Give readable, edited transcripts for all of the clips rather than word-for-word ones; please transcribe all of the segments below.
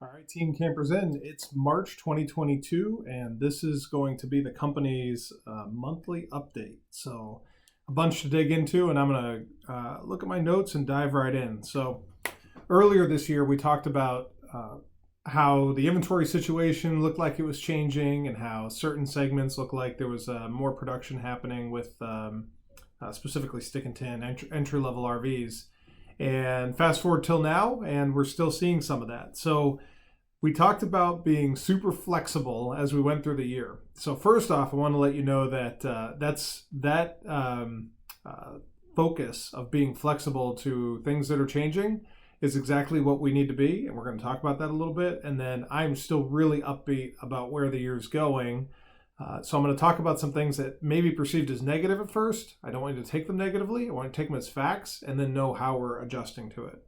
All right, Team Campers In. It's March 2022, and this is going to be the company's monthly update. So, a bunch to dig into, and I'm going to look at my notes and dive right in. So, earlier this year, we talked about how the inventory situation looked like it was changing, and how certain segments looked like there was more production happening with specifically stick and tin entry level RVs. And fast forward till now, and we're still seeing some of that. So we talked about being super flexible as we went through the year. So first off, I want to let you know that focus of being flexible to things that are changing is exactly what we need to be, and we're going to talk about that a little bit. And then I'm still really upbeat about where the year's going. So I'm going to talk about some things that may be perceived as negative at first. I don't want you to take them negatively. I want to take them as facts and then know how we're adjusting to it.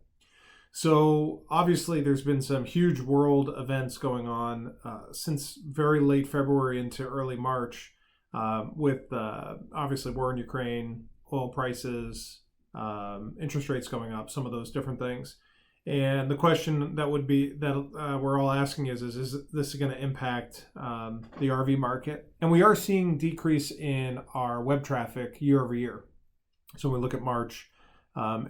So obviously there's been some huge world events going on since very late February into early March with obviously war in Ukraine, oil prices, interest rates going up, some of those different things. And the question that would be that we're all asking is this going to impact the RV market? And we are seeing decrease in our web traffic year over year. So when we look at March,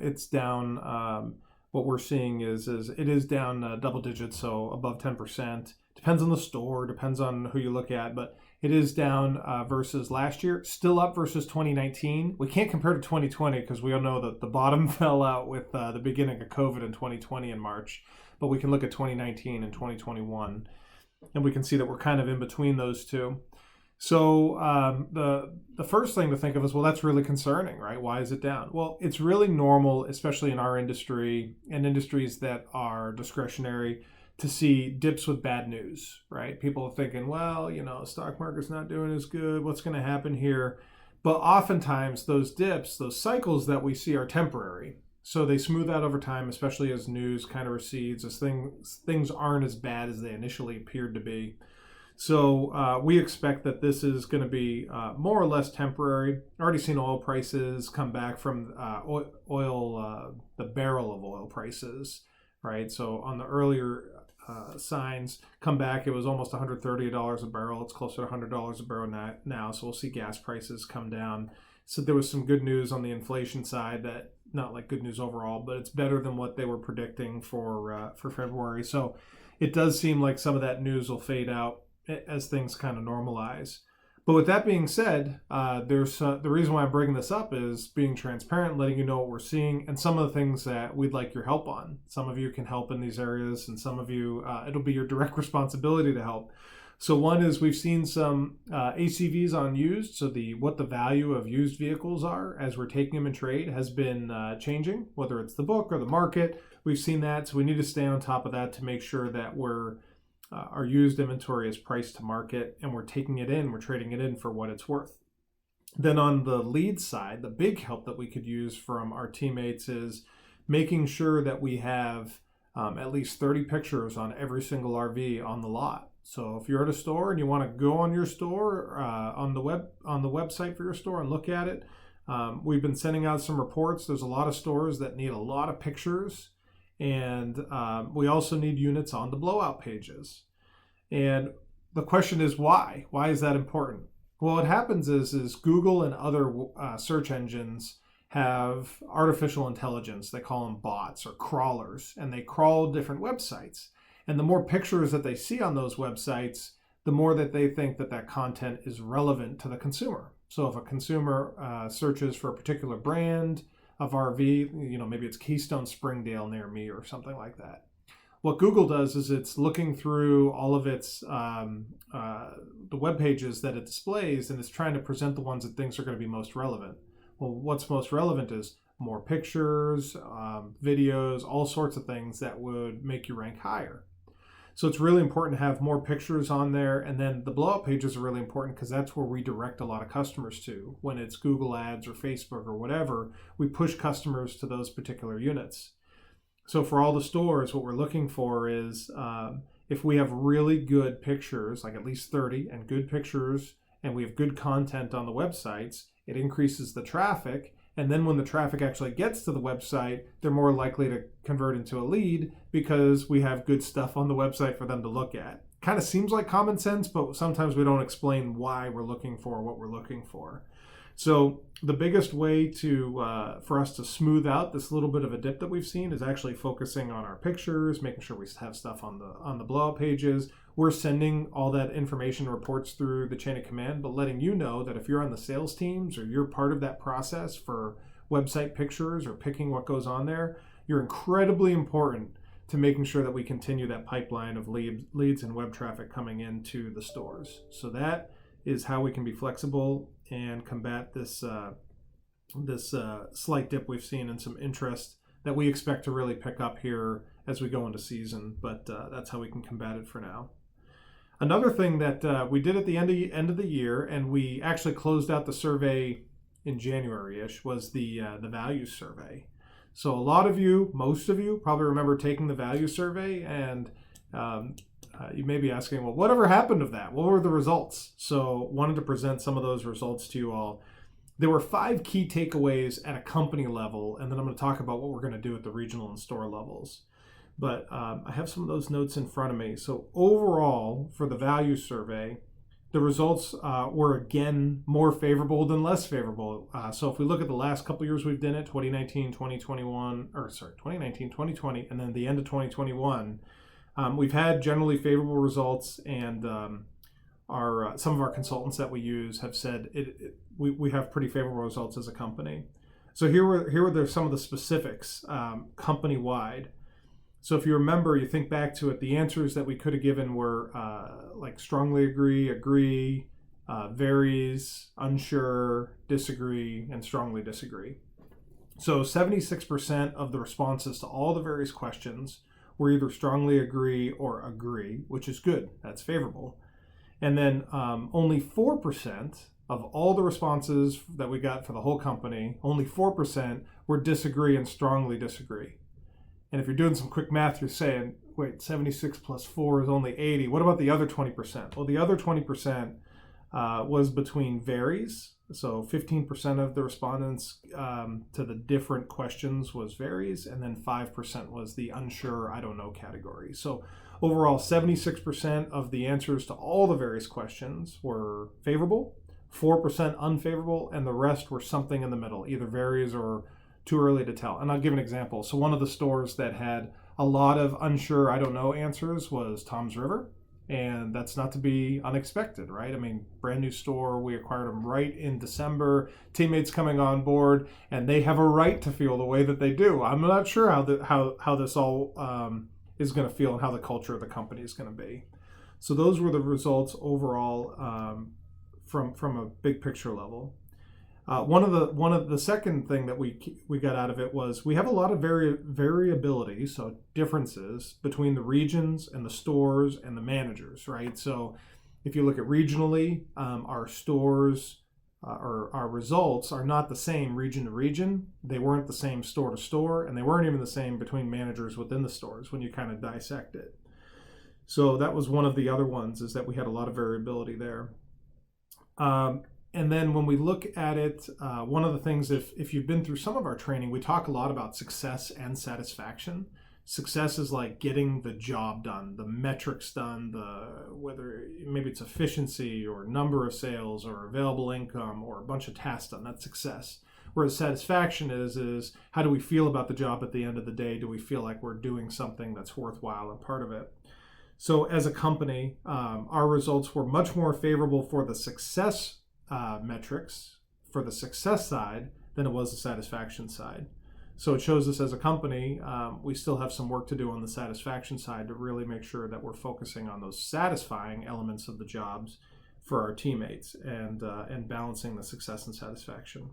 it's down. What we're seeing is it is down double digits, so above 10%. Depends on the store, depends on who you look at, but it is down versus last year. Still up versus 2019. We can't compare to 2020 because we all know that the bottom fell out with the beginning of COVID in 2020 in March. But we can look at 2019 and 2021, and we can see that we're kind of in between those two. So the first thing to think of is, well, that's really concerning, right? Why is it down? Well, it's really normal, especially in our industry and industries that are discretionary, to see dips with bad news, right? People are thinking, well, stock market's not doing as good. What's going to happen here? But oftentimes those dips, those cycles that we see are temporary. So they smooth out over time, especially as news kind of recedes, as things aren't as bad as they initially appeared to be. So we expect that this is going to be more or less temporary. Already seen oil prices come back from the barrel of oil prices, right? So on the earlier signs come back, it was almost $130 a barrel. It's closer to $100 a barrel now. So we'll see gas prices come down. So there was some good news on the inflation side, that not like good news overall, but it's better than what they were predicting for February. So it does seem like some of that news will fade out as things kind of normalize. But with that being said, there's the reason why I'm bringing this up is being transparent, letting you know what we're seeing, and some of the things that we'd like your help on. Some of you can help in these areas, and some of you, it'll be your direct responsibility to help. So one is we've seen some ACVs on used. So what the value of used vehicles are as we're taking them in trade has been changing, whether it's the book or the market. We've seen that, so we need to stay on top of that to make sure that our used inventory is priced to market, and we're taking it in, we're trading it in for what it's worth. Then on the lead side, the big help that we could use from our teammates is making sure that we have at least 30 pictures on every single RV on the lot. So if you're at a store and you want to go on your store, on the website for your store and look at it, we've been sending out some reports. There's a lot of stores that need a lot of pictures. And we also need units on the blowout pages. And the question is why? Why is that important? Well, what happens is Google and other search engines have artificial intelligence. They call them bots or crawlers, and they crawl different websites. And the more pictures that they see on those websites, the more that they think that content is relevant to the consumer. So if a consumer searches for a particular brand of RV, maybe it's Keystone Springdale near me or something like that. What Google does is it's looking through all of its the web pages that it displays, and it's trying to present the ones it thinks are going to be most relevant. Well, what's most relevant is more pictures, videos, all sorts of things that would make you rank higher. So it's really important to have more pictures on there. And then the blowout pages are really important because that's where we direct a lot of customers to. When it's Google ads or Facebook or whatever, we push customers to those particular units. So for all the stores, what we're looking for is if we have really good pictures, like at least 30 and good pictures, and we have good content on the websites, it increases the traffic. And then when the traffic actually gets to the website, they're more likely to convert into a lead because we have good stuff on the website for them to look at. Kind of seems like common sense, but sometimes we don't explain why we're looking for what we're looking for. So the biggest way for us to smooth out this little bit of a dip that we've seen is actually focusing on our pictures, making sure we have stuff on the blowout pages. We're sending all that information reports through the chain of command, but letting you know that if you're on the sales teams or you're part of that process for website pictures or picking what goes on there, you're incredibly important to making sure that we continue that pipeline of leads and web traffic coming into the stores. So that is how we can be flexible and combat this slight dip we've seen and some interest that we expect to really pick up here as we go into season. But that's how we can combat it for now. Another thing that we did at the end of the year, and we actually closed out the survey in January-ish, was the value survey. So a lot of you, most of you, probably remember taking the value survey, and you may be asking, well, whatever happened of that? What were the results? So wanted to present some of those results to you all. There were 5 key takeaways at a company level, and then I'm going to talk about what we're going to do at the regional and store levels. But I have some of those notes in front of me. So overall, for the value survey, the results were again more favorable than less favorable. So if we look at the last couple years we've done it, 2019, 2020, and then the end of 2021, we've had generally favorable results, and some of our consultants that we use have said we have pretty favorable results as a company. So here were some of the specifics company-wide. So if you remember, you think back to it, the answers that we could have given were like strongly agree, varies, unsure, disagree, and strongly disagree. So 76% of the responses to all the various questions were either strongly agree or agree, which is good. That's favorable. And then only 4% of all the responses that we got for the whole company, only 4% were disagree and strongly disagree. And if you're doing some quick math, you're saying, wait, 76 plus 4 is only 80. What about the other 20%? Well, the other 20% was between varies. So 15% of the respondents to the different questions was varies, and then 5% was the unsure, I don't know category. So overall, 76% of the answers to all the various questions were favorable, 4% unfavorable, and the rest were something in the middle, either varies or too early to tell. And I'll give an example. So one of the stores that had a lot of unsure, I don't know answers was Tom's River. And that's not to be unexpected, right? I mean, brand new store, we acquired them right in December, teammates coming on board, and they have a right to feel the way that they do. I'm not sure how this all is going to feel and how the culture of the company is going to be. So those were the results overall from a big picture level. One of the second thing that we got out of it was we have a lot of variability, so differences between the regions and the stores and the managers, right? So if you look at regionally, our stores or our results are not the same region to region. They weren't the same store to store, and they weren't even the same between managers within the stores when you kind of dissect it. So that was one of the other ones, is that we had a lot of variability there. And then when we look at it, one of the things, if you've been through some of our training, we talk a lot about success and satisfaction. Success is like getting the job done, the metrics done, whether maybe it's efficiency or number of sales or available income or a bunch of tasks done. That's success. Whereas satisfaction is how do we feel about the job at the end of the day? Do we feel like we're doing something that's worthwhile and part of it? So as a company, our results were much more favorable for the success metrics for the success side than it was the satisfaction side. So it shows us as a company, we still have some work to do on the satisfaction side to really make sure that we're focusing on those satisfying elements of the jobs for our teammates and balancing the success and satisfaction.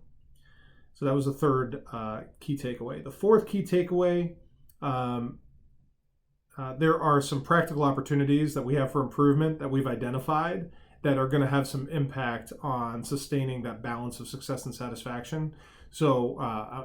So that was the third key takeaway. The fourth key takeaway, there are some practical opportunities that we have for improvement that we've identified that are going to have some impact on sustaining that balance of success and satisfaction. So,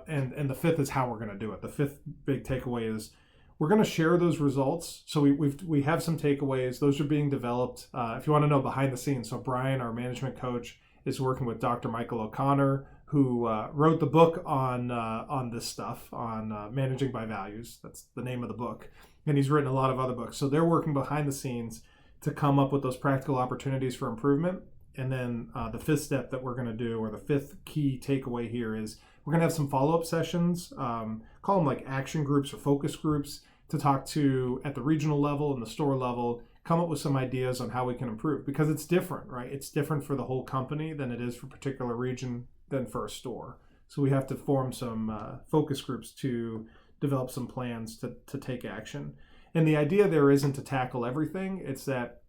and the fifth is how we're going to do it. The fifth big takeaway is we're going to share those results. So we have some takeaways. Those are being developed. If you want to know behind the scenes, so Brian, our management coach, is working with Dr. Michael O'Connor, who wrote the book on this stuff, on managing by values. That's the name of the book. And he's written a lot of other books. So they're working behind the scenes to come up with those practical opportunities for improvement. And then the fifth step that we're going to do, or the fifth key takeaway here, is we're going to have some follow-up sessions, call them like action groups or focus groups, to talk to at the regional level and the store level, come up with some ideas on how we can improve, because it's different, right? It's different for the whole company than it is for a particular region than for a store. So we have to form some focus groups to develop some plans to take action. And the idea there isn't to tackle everything. It's that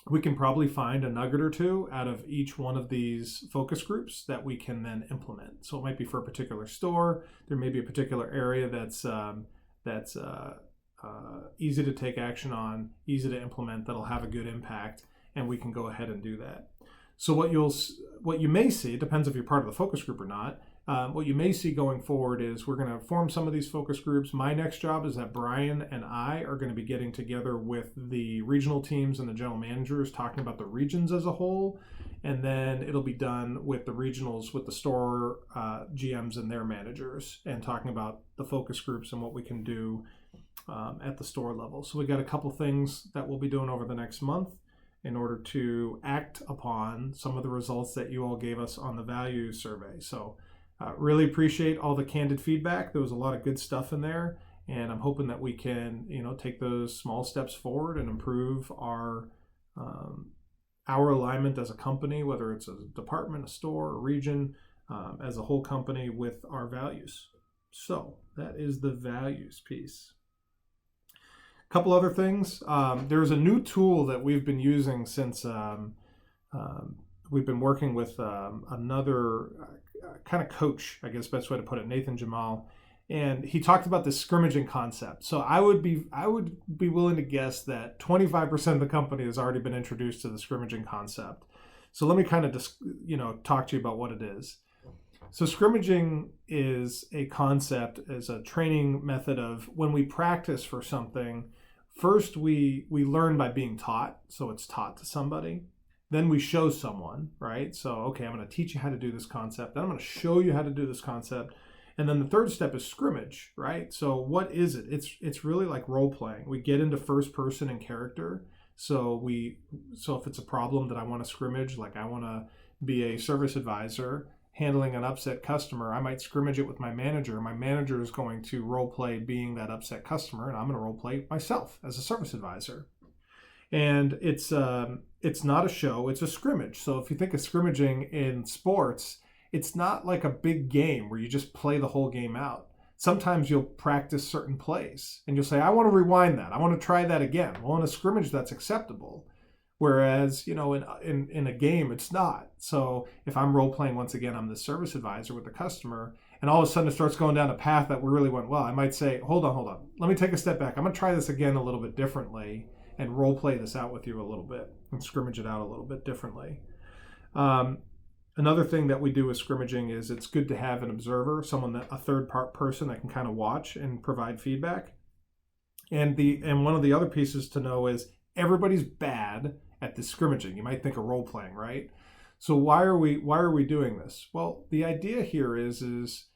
we can probably find a nugget or two out of each one of these focus groups that we can then implement. So it might be for a particular store. There may be a particular area that's easy to take action on, easy to implement, that'll have a good impact, and we can go ahead and do that. So what you may see, it depends if you're part of the focus group or not, what you may see going forward is we're going to form some of these focus groups. My next job is that Brian and I are going to be getting together with the regional teams and the general managers, talking about the regions as a whole, and then it'll be done with the regionals, with the store GMs and their managers, and talking about the focus groups and what we can do at the store level. So we got a couple things that we'll be doing over the next month in order to act upon some of the results that you all gave us on the value survey. So really appreciate all the candid feedback. There was a lot of good stuff in there, and I'm hoping that we can, take those small steps forward and improve our alignment as a company, whether it's a department, a store, a region, as a whole company, with our values. So that is the values piece. A couple other things. There's a new tool that we've been using since we've been working with another kind of coach, I guess best way to put it, Nathan Jamal, and he talked about this scrimmaging concept. So I would be willing to guess that 25% of the company has already been introduced to the scrimmaging concept. So let me kind of just talk to you about what it is. So scrimmaging is a concept, is a training method of when we practice for something. First, we learn by being taught, so it's taught to somebody. Then we show someone, right? So, okay, I'm going to teach you how to do this concept. Then I'm going to show you how to do this concept. And then the third step is scrimmage, right? So what is it? It's really like role playing. We get into first person and character. So if it's a problem that I want to scrimmage, like I want to be a service advisor handling an upset customer, I might scrimmage it with my manager. My manager is going to role play being that upset customer, and I'm going to role play myself as a service advisor. And it's not a show, it's a scrimmage. So if you think of scrimmaging in sports, it's not like a big game where you just play the whole game out. Sometimes you'll practice certain plays and you'll say, I want to rewind that. I want to try that again. Well, in a scrimmage, that's acceptable. Whereas, in a game, it's not. So if I'm role playing, once again, I'm the service advisor with the customer, and all of a sudden it starts going down a path that really went well, I might say, hold on. Let me take a step back. I'm going to try this again a little bit differently and role play this out with you a little bit and scrimmage it out a little bit differently. Another thing that we do with scrimmaging is it's good to have an observer, a third person that can kind of watch and provide feedback. And one of the other pieces to know is everybody's bad at the scrimmaging. You might think of role playing, right? So why are we doing this? Well, the idea here is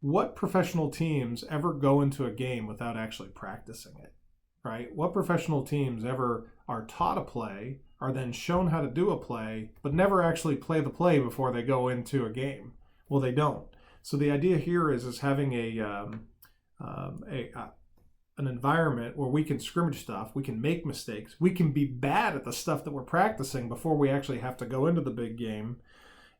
what professional teams ever go into a game without actually practicing it, right? What professional teams ever are taught a play, are then shown how to do a play, but never actually play the play before they go into a game? Well, they don't. So the idea here is having an environment where we can scrimmage stuff, we can make mistakes, we can be bad at the stuff that we're practicing before we actually have to go into the big game,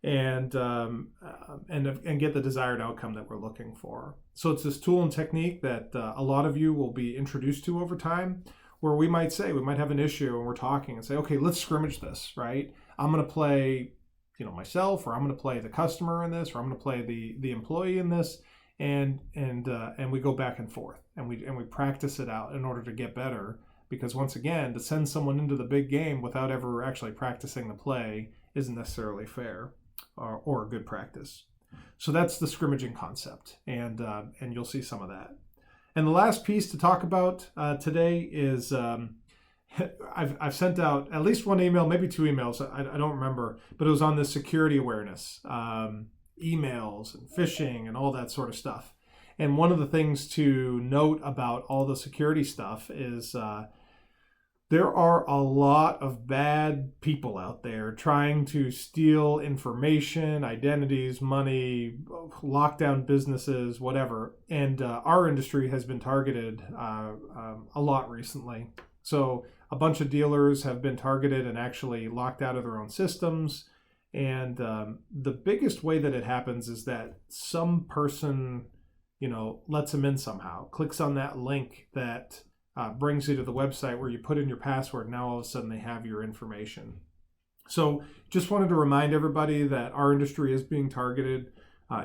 and get the desired outcome that we're looking for. So it's this tool and technique that a lot of you will be introduced to over time, where we might have an issue and we're talking and say, okay, let's scrimmage this, right? I'm going to play, myself, or I'm going to play the customer in this, or I'm going to play the employee in this, and we go back and forth and we practice it out in order to get better. Because once again, to send someone into the big game without ever actually practicing the play isn't necessarily fair or a good practice. So that's the scrimmaging concept, and you'll see some of that. And the last piece to talk about today is I've sent out at least one email, maybe two emails, I don't remember, but it was on this security awareness. emails and phishing and all that sort of stuff. And one of the things to note about all the security stuff is there are a lot of bad people out there trying to steal information, identities, money, lock down businesses, whatever. And our industry has been targeted a lot recently. So a bunch of dealers have been targeted and actually locked out of their own systems. And the biggest way that it happens is that some person, lets them in somehow, clicks on that link that brings you to the website where you put in your password. Now all of a sudden they have your information. So just wanted to remind everybody that our industry is being targeted.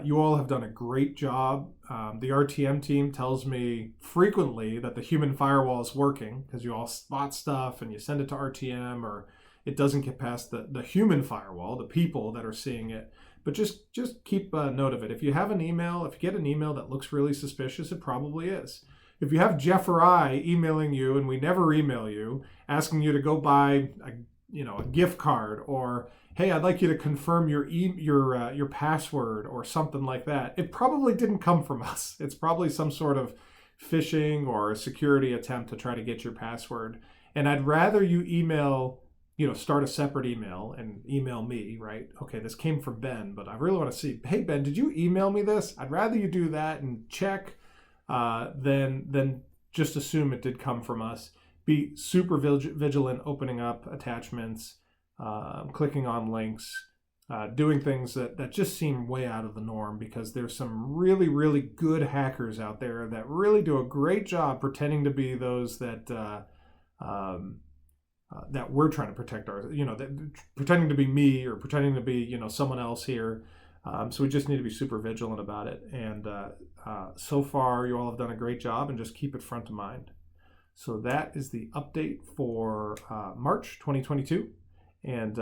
You all have done a great job. The RTM team tells me frequently that the human firewall is working because you all spot stuff and you send it to RTM, or it doesn't get past the human firewall, the people that are seeing it. But just keep a note of it. If you have an email, if you get an email that looks really suspicious, it probably is. If you have Jeff or I emailing you and we never email you, asking you to go buy a gift card, or hey, I'd like you to confirm your password or something like that, it probably didn't come from us. It's probably some sort of phishing or a security attempt to try to get your password. And I'd rather you email, start a separate email and email me, right? Okay, this came from Ben, but I really want to see, hey Ben, did you email me this? I'd rather you do that and check than just assume it did come from us. Be super vigilant opening up attachments, clicking on links, doing things that just seem way out of the norm, because there's some really, really good hackers out there that really do a great job pretending to be those that that we're trying to protect pretending to be me or pretending to be, someone else here. So we just need to be super vigilant about it. And so far, you all have done a great job, and just keep it front of mind. So that is the update for March 2022. And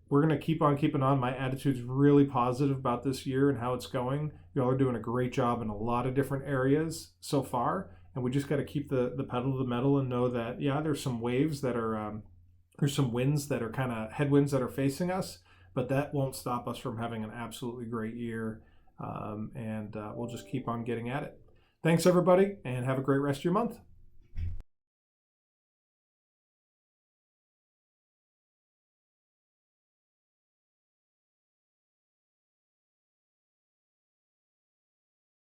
we're going to keep on keeping on. My attitude's really positive about this year and how it's going. You all are doing a great job in a lot of different areas so far. And we just got to keep the pedal to the metal and know that, there's some waves that are, there's some winds that are kind of headwinds that are facing us, but that won't stop us from having an absolutely great year. And we'll just keep on getting at it. Thanks, everybody, and have a great rest of your month.